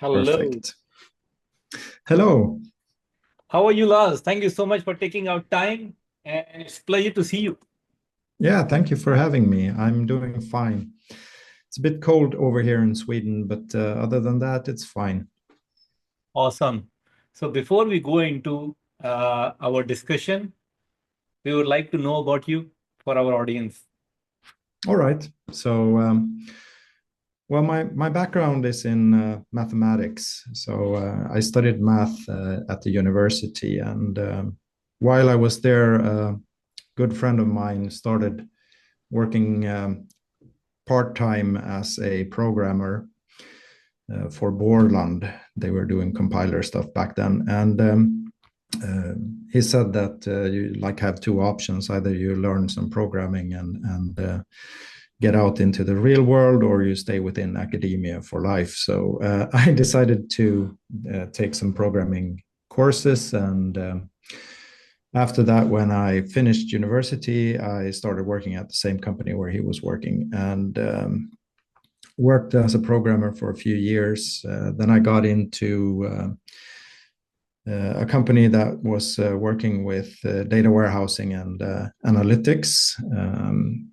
Hello. Perfect. Hello. How are you, Lars? Thank you so much for taking out time, and it's a pleasure to see you. Yeah, thank you for having me. I'm doing fine. It's a bit cold over here in Sweden, but other than that, it's fine. Awesome. So before we go into our discussion, we would like to know about you for our audience. All right. Well, my background is in mathematics. I studied math at the university, and while I was there, a good friend of mine started working part-time as a programmer for Borland. They were doing compiler stuff back then, and he said that you like have two options: either you learn some programming and get out into the real world, or you stay within academia for life. So I decided to take some programming courses, and after that, when I finished university, I started working at the same company where he was working, and worked as a programmer for a few years. Then I got into a company that was working with data warehousing and analytics.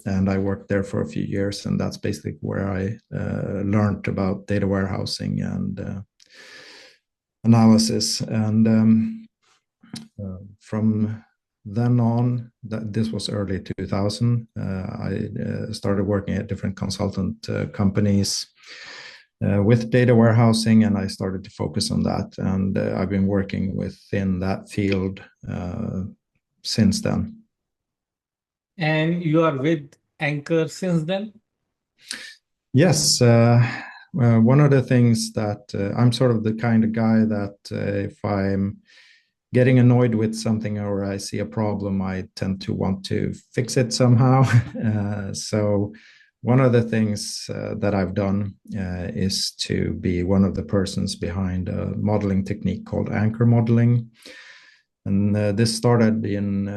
And I worked there for a few years, and that's basically where I learned about data warehousing and analysis. And from then on, this was early 2000, I started working at different consultant companies with data warehousing, and I started to focus on that. And I've been working within that field since then. And you are with Anchor since then? Yes. One of the things that I'm sort of the kind of guy that if I'm getting annoyed with something or I see a problem, I tend to want to fix it somehow. So one of the things that I've done is to be one of the persons behind a modeling technique called anchor modeling. And this started in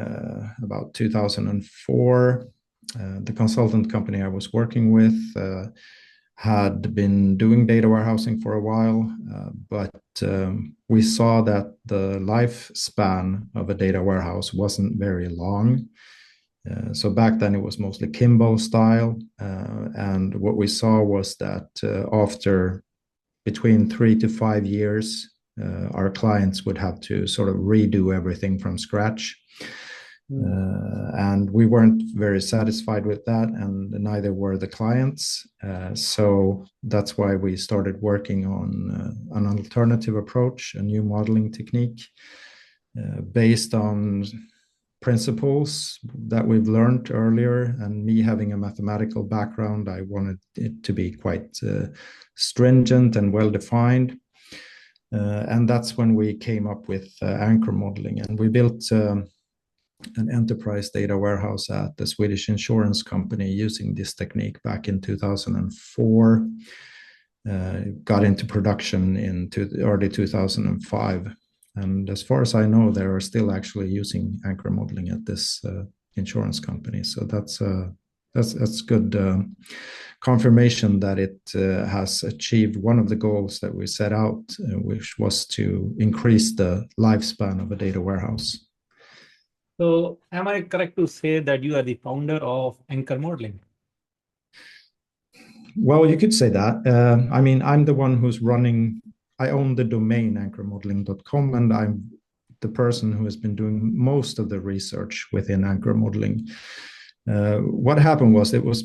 about 2004. The consultant company I was working with had been doing data warehousing for a while, but we saw that the lifespan of a data warehouse wasn't very long. So back then it was mostly Kimball style. And what we saw was that after between 3 to 5 years, our clients would have to sort of redo everything from scratch. And we weren't very satisfied with that, and neither were the clients. So that's why we started working on an alternative approach, a new modeling technique based on principles that we've learned earlier. And me having a mathematical background, I wanted it to be quite stringent and well defined. And that's when we came up with anchor modeling, and we built an enterprise data warehouse at the Swedish insurance company using this technique back in 2004. Got into production in early 2005. And as far as I know, they are still actually using anchor modeling at this insurance company. So that's good confirmation that it has achieved one of the goals that we set out, which was to increase the lifespan of a data warehouse. So am I correct to say that you are the founder of Anchor Modeling? Well, you could say that. I mean, I'm the one who's running, I own the domain anchormodeling.com, and I'm the person who has been doing most of the research within anchor modeling. What happened was it was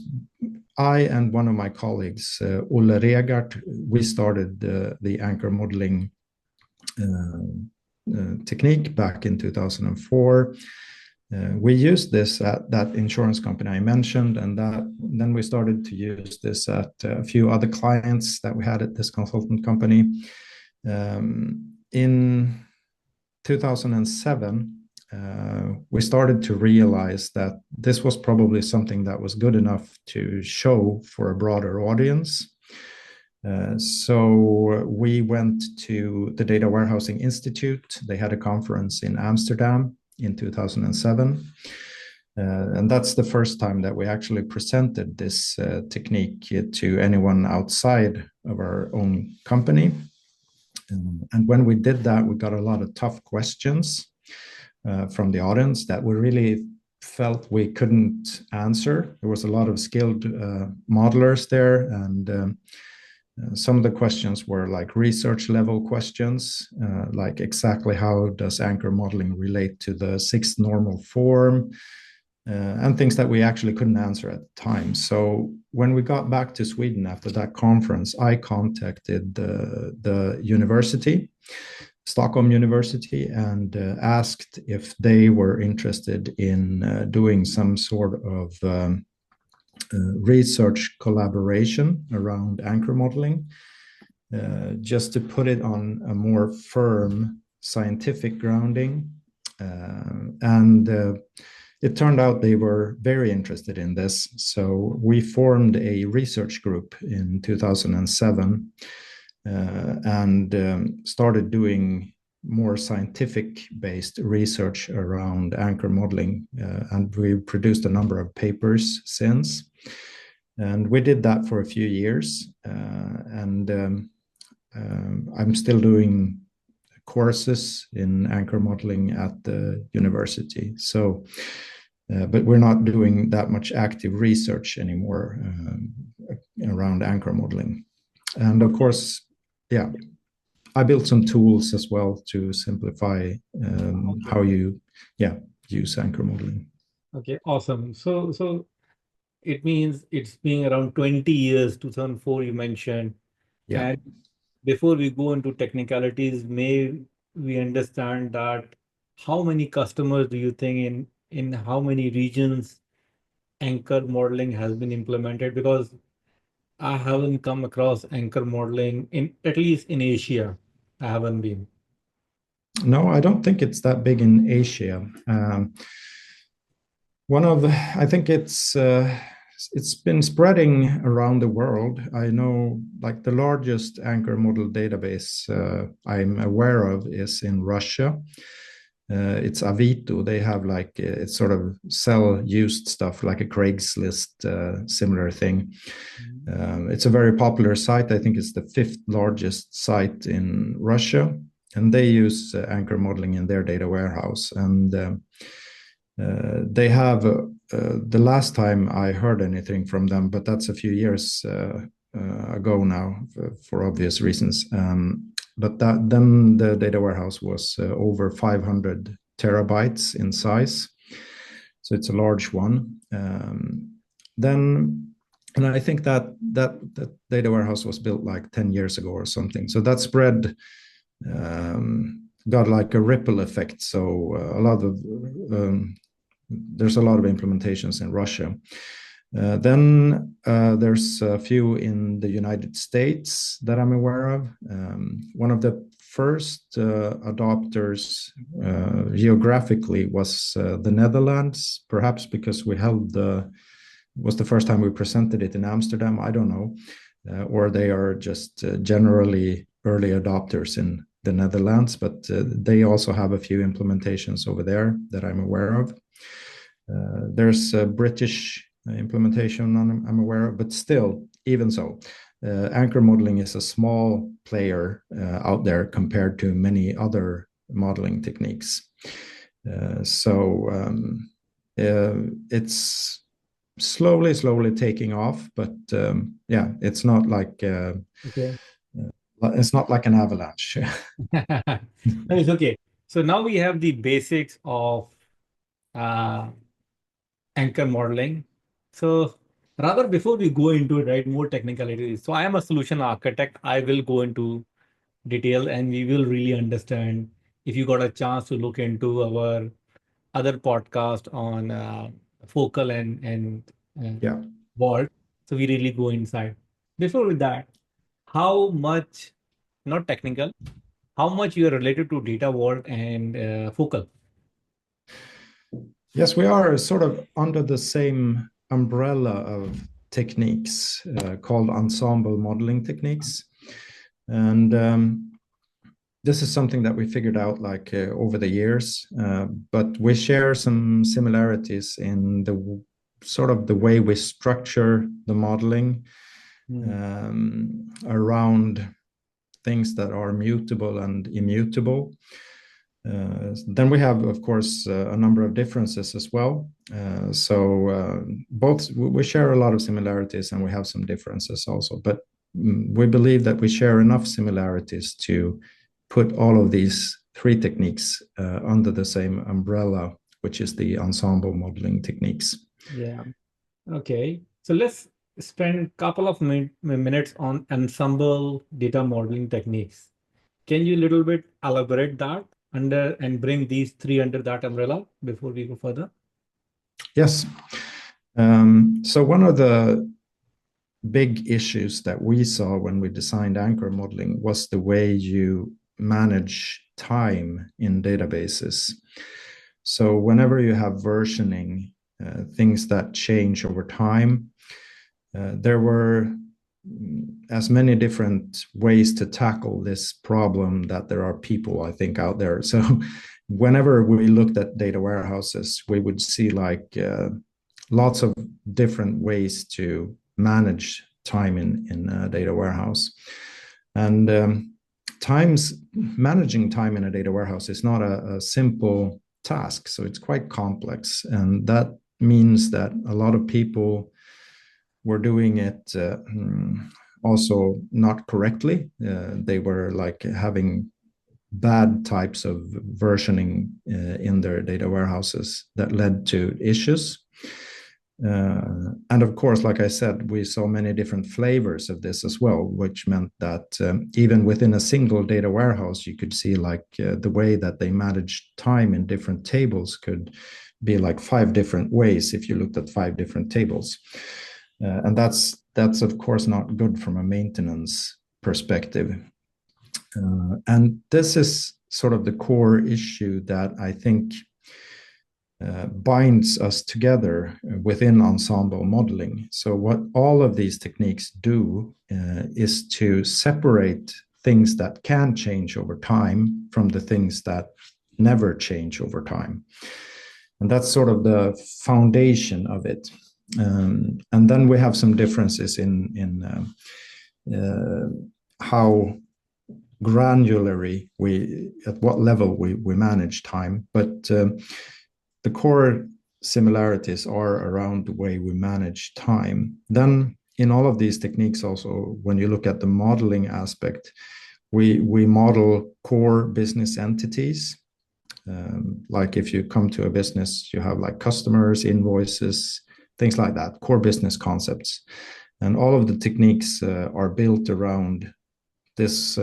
I and one of my colleagues, Olle Regart, we started the anchor modeling technique back in 2004. We used this at that insurance company I mentioned, and then we started to use this at a few other clients that we had at this consultant company. In 2007, we started to realize that this was probably something that was good enough to show for a broader audience. So we went to the Data Warehousing Institute. They had a conference in Amsterdam in 2007. And that's the first time that we actually presented this technique to anyone outside of our own company. And when we did that, we got a lot of tough questions from the audience that we really felt we couldn't answer. There was a lot of skilled modelers there, and some of the questions were like research level questions, like exactly how does anchor modeling relate to the sixth normal form, and things that we actually couldn't answer at the time. So when we got back to Sweden after that conference, I contacted the university, Stockholm University, and asked if they were interested in doing some sort of research collaboration around anchor modeling, just to put it on a more firm scientific grounding. And it turned out they were very interested in this. So we formed a research group in 2007 and started doing more scientific based research around anchor modeling. And we produced a number of papers since. And we did that for a few years. I'm still doing courses in anchor modeling at the university. So, but we're not doing that much active research anymore around anchor modeling. And of course, yeah, I built some tools as well to simplify how you, use anchor modeling. Okay, awesome. So it means it's been around 20 years, 2004 you mentioned. Yeah. And before we go into technicalities, may we understand that how many customers do you think in how many regions anchor modeling has been implemented? Because I haven't come across anchor modeling in at least in Asia. I haven't been. No, I don't think it's that big in Asia. I think it's been spreading around the world. I know, like the largest anchor model database I'm aware of is in Russia. It's Avito. They have like it's sort of sell used stuff like a Craigslist similar thing. It's a very popular site. I think it's the fifth largest site in Russia, and they use anchor modeling in their data warehouse. And they have the last time I heard anything from them, but that's a few years ago now for obvious reasons. But then the data warehouse was over 500 terabytes in size, so it's a large one. And I think that data warehouse was built like 10 years ago or something. So that spread got like a ripple effect. So there's a lot of implementations in Russia. Then there's a few in the United States that I'm aware of. One of the first adopters geographically was the Netherlands, perhaps because was the first time we presented it in Amsterdam. I don't know. Or they are just generally early adopters in the Netherlands, but they also have a few implementations over there that I'm aware of. There's a British implementation I'm aware of, but still, even so, anchor modeling is a small player out there compared to many other modeling techniques. It's slowly taking off, but it's not like Okay. it's not like an avalanche. No, it's okay. So now we have the basics of uh, anchor modeling. So rather before we go into it, right, more technicalities. So I am a solution architect. I will go into detail and we will really understand if you got a chance to look into our other podcast on focal and Yeah. vault. So we really go inside. Before that, how much, not technical, how much you are related to data vault and focal? Yes, we are sort of under the same umbrella of techniques called ensemble modeling techniques. And this is something that we figured out like over the years, but we share some similarities in the sort of the way we structure the modeling around things that are mutable and immutable. Then we have, of course, a number of differences as well. Both we share a lot of similarities and we have some differences also. But we believe that we share enough similarities to put all of these three techniques under the same umbrella, which is the ensemble modeling techniques. Yeah. Okay. So let's spend a couple of minutes on ensemble data modeling techniques. Can you a little bit elaborate that under and bring these three under that umbrella before we go further? Yes. So one of the big issues that we saw when we designed anchor modeling was the way you manage time in databases. So whenever you have versioning, things that change over time, there were as many different ways to tackle this problem that there are people, I think, out there. So whenever we looked at data warehouses, we would see like lots of different ways to manage time in a data warehouse. And managing time in a data warehouse is not a simple task. So it's quite complex. And that means that a lot of people were doing it also not correctly. They were like having bad types of versioning in their data warehouses that led to issues. And of course, like I said, we saw many different flavors of this as well, which meant that even within a single data warehouse, you could see like the way that they managed time in different tables could be like 5 different ways if you looked at 5 different tables. And that's of course not good from a maintenance perspective. And this is sort of the core issue that I think binds us together within ensemble modeling. So what all of these techniques do is to separate things that can change over time from the things that never change over time. And that's sort of the foundation of it. And then we have some differences in how granularly at what level we manage time. But the core similarities are around the way we manage time. Then in all of these techniques also, when you look at the modeling aspect, we model core business entities. Like if you come to a business, you have like customers, invoices, things like that, core business concepts. And all of the techniques are built around this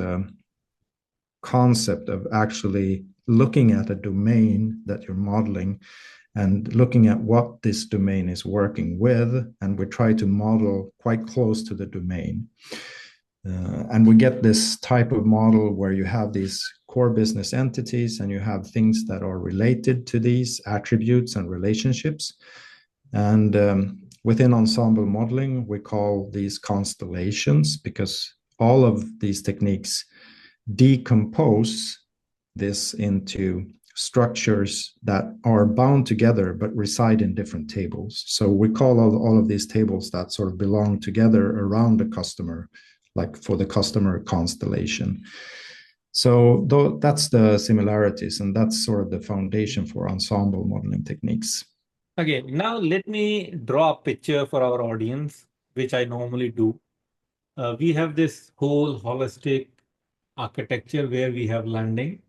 concept of actually looking at a domain that you're modeling and looking at what this domain is working with. And we try to model quite close to the domain. And we get this type of model where you have these core business entities and you have things that are related to these attributes and relationships. And within ensemble modeling, we call these constellations because all of these techniques decompose this into structures that are bound together but reside in different tables. So we call all of these tables that sort of belong together around the customer, like for the customer constellation. So that's the similarities, and that's sort of the foundation for ensemble modeling techniques. Okay, now let me draw a picture for our audience, which I normally do. We have this whole holistic architecture where we have landing,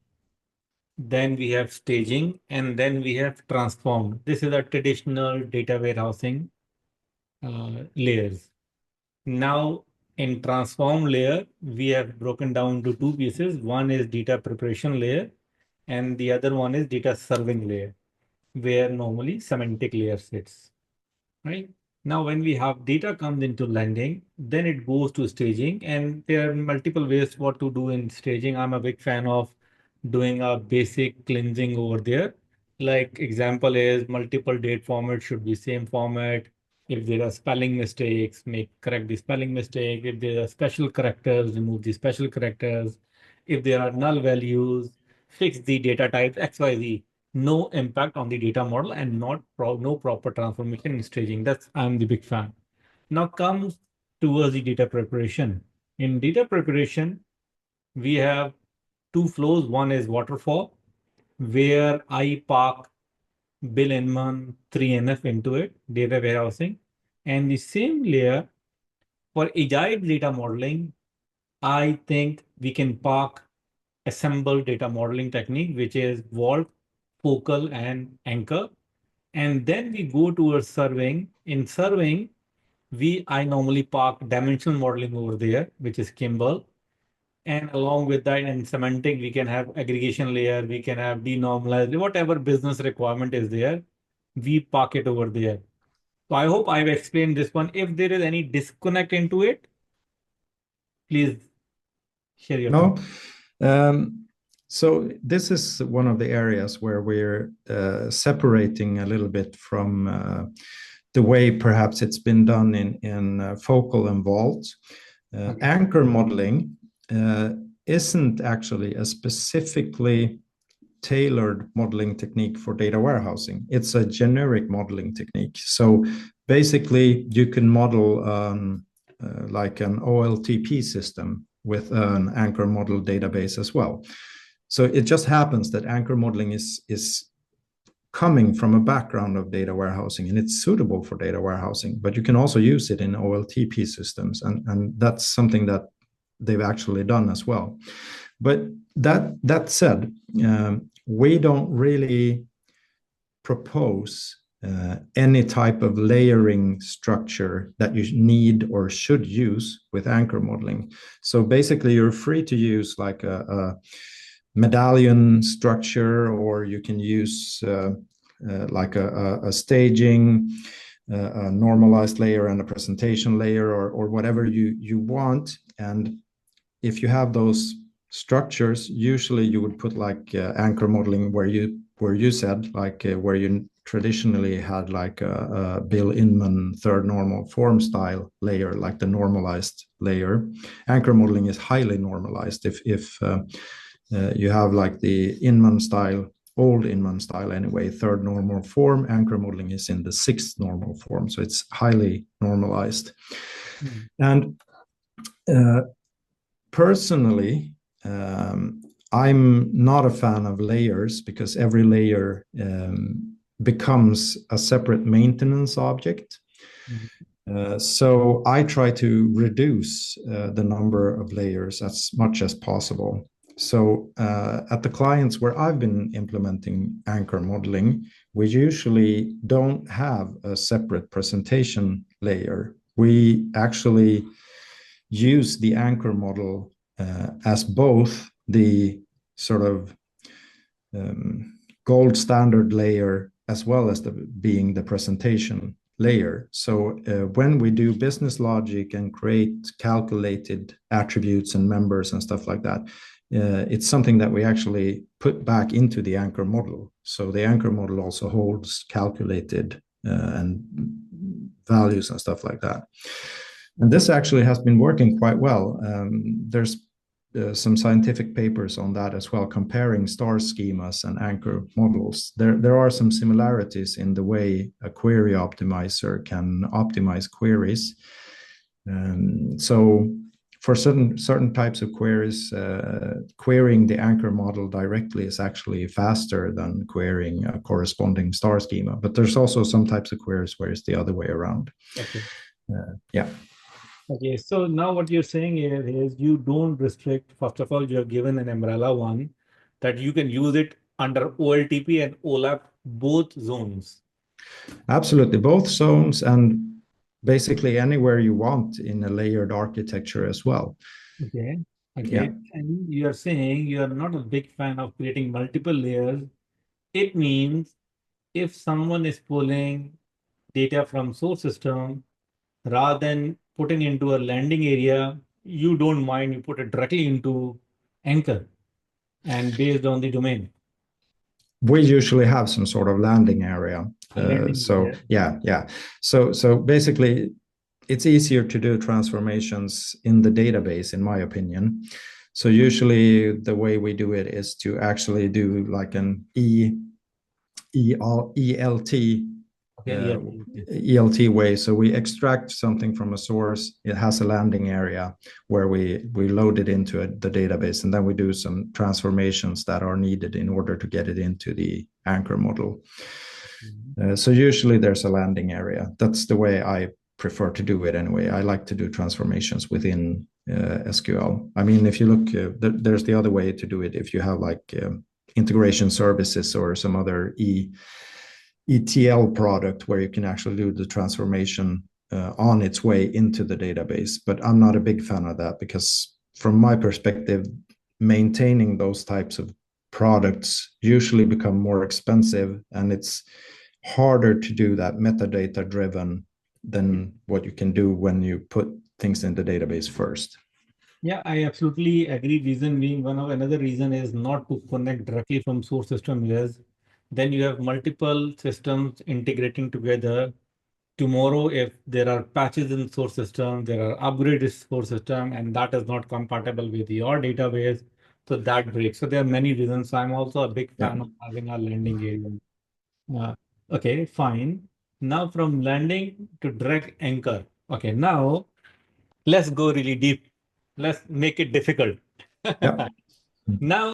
then we have staging, and then we have transformed. This is a traditional data warehousing layers. Now, in transform layer, we have broken down to 2 pieces. One is data preparation layer, and the other one is data serving layer, where normally semantic layer sits, right? Now, when we have data comes into landing, then it goes to staging, and there are multiple ways what to do in staging. I'm a big fan of doing a basic cleansing over there. Like example is multiple date formats should be same format. If there are spelling mistakes, correct the spelling mistake. If there are special characters, remove the special characters. If there are null values, fix the data types XYZ. No impact on the data model and no proper transformation in staging. That's I'm the big fan. Now comes towards the data preparation. In data preparation, we have two flows. One is waterfall, where I park Bill Inman 3NF into it, data warehousing. And the same layer for agile data modeling, I think we can park assemble data modeling technique, which is vault, focal, and anchor. And then we go towards serving. In serving, I normally park dimensional modeling over there, which is Kimball. And along with that, in semantic, we can have aggregation layer, we can have denormalized, whatever business requirement is there, we park it over there. So I hope I've explained this one. If there is any disconnect into it, please share your No. thoughts. So this is one of the areas where we're separating a little bit from the way perhaps it's been done in focal and vault. Okay. Anchor modeling isn't actually a specifically tailored modeling technique for data warehousing. It's a generic modeling technique. So basically, you can model like an OLTP system with an anchor model database as well. So it just happens that anchor modeling is coming from a background of data warehousing, and it's suitable for data warehousing, but you can also use it in OLTP systems, and that's something that they've actually done as well. But that said, we don't really propose any type of layering structure that you need or should use with anchor modeling. So basically, you're free to use like a medallion structure, or you can use like a staging, a normalized layer and a presentation layer, or whatever you want. And if you have those structures, usually you would put like anchor modeling where you said like where you traditionally had like a Bill Inman third normal form style layer, like the normalized layer. Anchor modeling is highly normalized. If you have like the Inman style, old Inman style anyway, third normal form, anchor modeling is in the sixth normal form. So it's highly normalized. Mm. And personally, I'm not a fan of layers because every layer becomes a separate maintenance object. So I try to reduce the number of layers as much as possible. So at the clients where I've been implementing anchor modeling, we usually don't have a separate presentation layer. We actually use the anchor model as both the sort of gold standard layer as well as being the presentation layer. So when we do business logic and create calculated attributes and members and stuff like that, it's something that we actually put back into the anchor model. So the anchor model also holds calculated and values and stuff like that. And this actually has been working quite well. There's some scientific papers on that as well, comparing star schemas and anchor models. There are some similarities in the way a query optimizer can optimize queries. So for certain types of queries, querying the anchor model directly is actually faster than querying a corresponding star schema. But there's also some types of queries where it's the other way around. Okay. Yeah. Okay, so now what you're saying here is you don't restrict. First of all, you're given an umbrella one that you can use it under OLTP and OLAP, both zones. Absolutely, both zones and basically anywhere you want in a layered architecture as well. Okay. Yeah. Okay. And you're saying you are not a big fan of creating multiple layers. It means if someone is pulling data from source system, rather than putting into a landing area, you don't mind, you put it directly into anchor and based on the domain. We usually have some sort of landing area. A landing So area. yeah. So basically, it's easier to do transformations in the database, in my opinion. So usually the way we do it is to actually do like an ELT Okay, yeah. Okay. ELT way. So we extract something from a source. It has a landing area where we load it into the database, and then we do some transformations that are needed in order to get it into the anchor model. So usually there's a landing area. That's the way I prefer to do it anyway. I like to do transformations within SQL. I mean, if you look, there's the other way to do it. If you have like integration services or some other ETL product where you can actually do the transformation on its way into the database. But I'm not a big fan of that because from my perspective, maintaining those types of products usually become more expensive, and it's harder to do that metadata driven than what you can do when you put things in the database first. Yeah, I absolutely agree. Reason being, another reason is not to connect directly from source system is then you have multiple systems integrating together. Tomorrow, if there are patches in source system, there are upgrades in source system, and that is not compatible with your database, so that breaks. So there are many reasons. So I'm also a big Yeah. fan of having a landing area. Uh, okay, fine. Now from landing to direct anchor. Okay, now let's go really deep. Let's make it difficult. Yeah. Now